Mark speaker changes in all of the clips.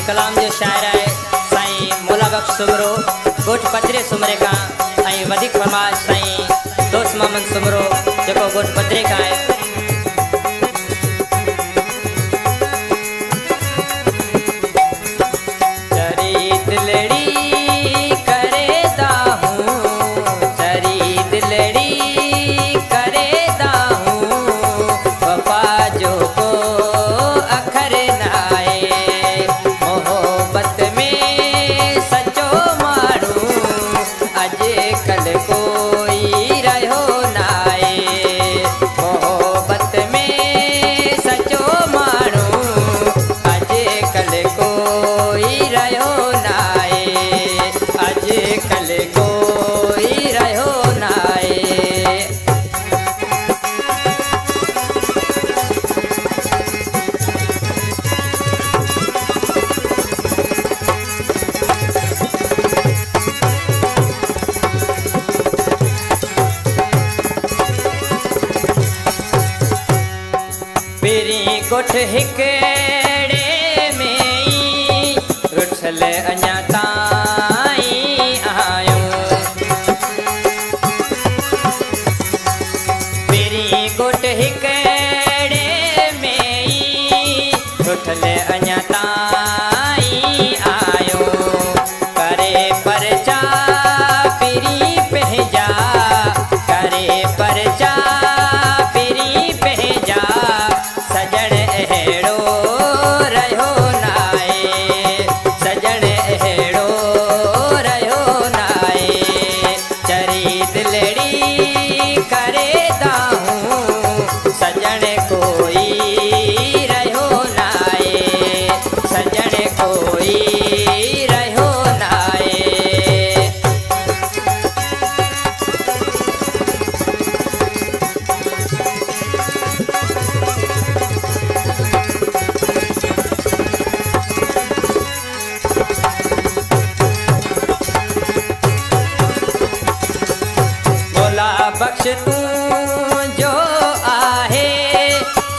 Speaker 1: कलाम जो शायर है साईं मोला बख्श सुमरो गोठ पत्रे सुमरे का ऐं वधिक फरमाइश साईं दोस्त मोहम्मद सुमरो जो गोठ पत्रे का है। गोठ हिकड़े में रुठल अञा ताईं आयूं पहिरीं गोठ हिकड़े में रुठल अञा ताईं आयूं करे परचा पहिरीं पंहिंजा करे परचा बख्श तू जो आहे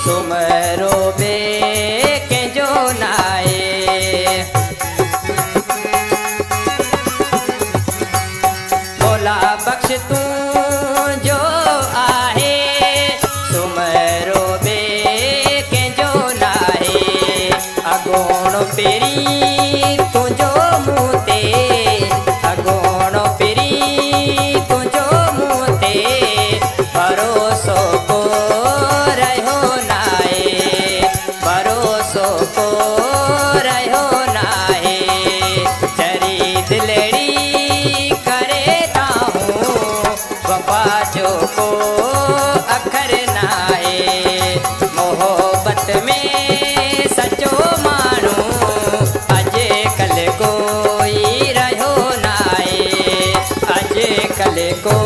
Speaker 1: सुमरो बे के जो नाए मोला बख्श तू जो आहे सुमरो बे के जो नाए अगोण पेरी तुझो मुते अगोण पेरी भरोसो को रहो नाए भरोसो को रहो नाए चरी दिलड़ी करे ताहूं वफा जो को अखर नाए मोहब्बत में सचो मानू अजे कल कोई रहो नाए अजे कल को